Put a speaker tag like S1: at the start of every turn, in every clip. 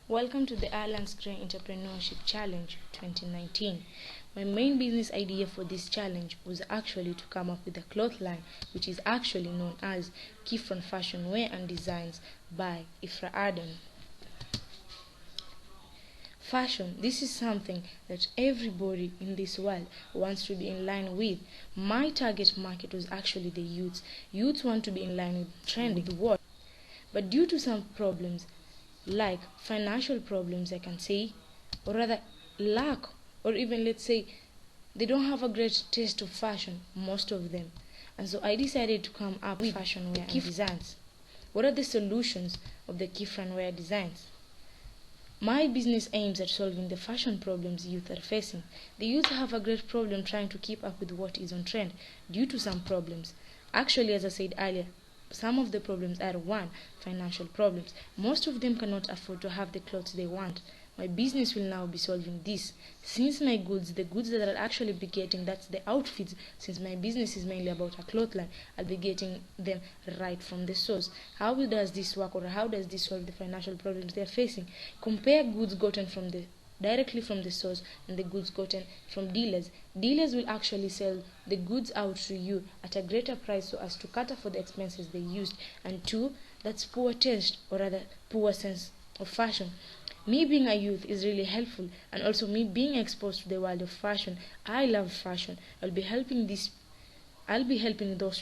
S1: Welcome to the Ireland's Green Entrepreneurship Challenge 2019. My main business idea for this challenge was actually to come up with a cloth line which is actually known as Kifran Fashion Wear and Designs by IFRAH ADAN. Fashion, this is something that everybody in this world wants to be in line with. My target market was actually the youths. Youths want to be in line with trending the world. But due to some problems, like financial problems, I can say, or rather lack, or even let's say they don't have a great taste of fashion, most of them. And so I decided to come up with fashion wear and designs. What are the solutions of the Kifran wear designs? My business aims at solving the fashion problems youth are facing. The youth have a great problem trying to keep up with what is on trend due to some problems. Actually, as I said earlier, some of the problems are one, financial problems. Most of them cannot afford to have the clothes they want. My business will now be solving this. Since my goods, the goods that I'll actually be getting, that's the outfits, since my business is mainly about a cloth line, I'll be getting them right from the source. How does this work, or how does this solve the financial problems they're facing? Compare goods gotten directly from the source and the goods gotten from dealers. Dealers will actually sell the goods out to you at a greater price so as to cater for the expenses they used. And two, that's poor taste, or rather poor sense of fashion. Me being a youth is really helpful, and also me being exposed to the world of fashion. I love fashion. I'll be helping those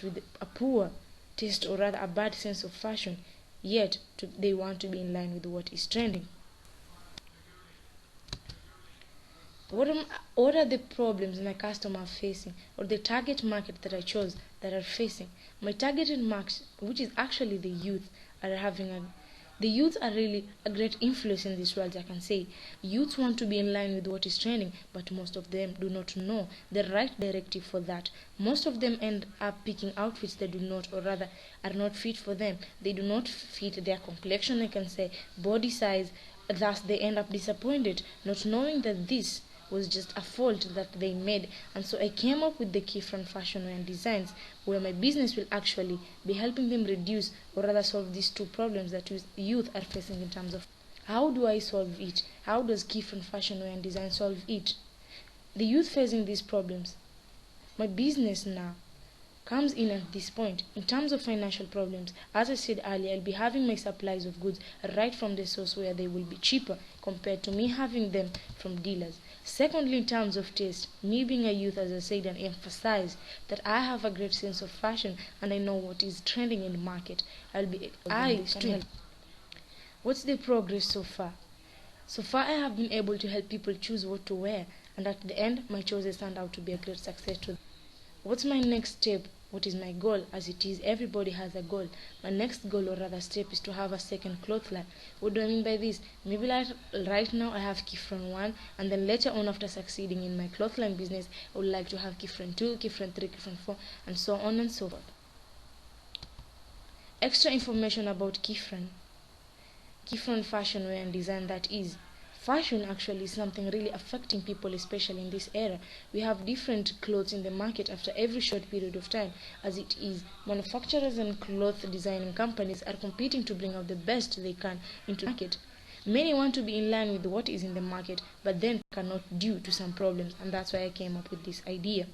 S1: with a poor taste, or rather a bad sense of fashion, yet they want to be in line with what is trending. What are the problems my customer are facing, or the target market that I chose that are facing? My targeted market, which is actually the youth, the youth are really a great influence in this world, I can say. Youths want to be in line with what is trending, but most of them do not know the right directive for that. Most of them end up picking outfits that do not, or rather are not fit for them. They do not fit their complexion, I can say, body size. Thus they end up disappointed, not knowing that this was just a fault that they made. And so I came up with the Kifran Fashion Wear and Designs, where my business will actually be helping them reduce, or rather solve, these two problems that youth are facing in terms of how do I solve it? How does Kifran Fashion Wear and Design solve it? The youth facing these problems. My business now comes in at this point. In terms of financial problems, as I said earlier, I'll be having my supplies of goods right from the source, where they will be cheaper compared to me having them from dealers. Secondly, in terms of taste, me being a youth, as I said and emphasized, that I have a great sense of fashion and I know what is trending in the market. What's the progress so far? So far, I have been able to help people choose what to wear, and at the end, my choices turned out to be a great success to them. What's my next step? What is my goal? As it is, everybody has a goal. My next goal, or rather step, is to have a second cloth line. What do I mean by this? Maybe like right now I have Kifran 1, and then later on, after succeeding in my cloth line business, I would like to have Kifran 2, Kifran 3, Kifran 4, and so on and so forth. Extra information about Kifran Fashion Wear and Design, that is, fashion actually is something really affecting people, especially in this era. We have different clothes in the market after every short period of time. As it is, manufacturers and cloth designing companies are competing to bring out the best they can into the market. Many want to be in line with what is in the market, but then cannot due to some problems, and that's why I came up with this idea.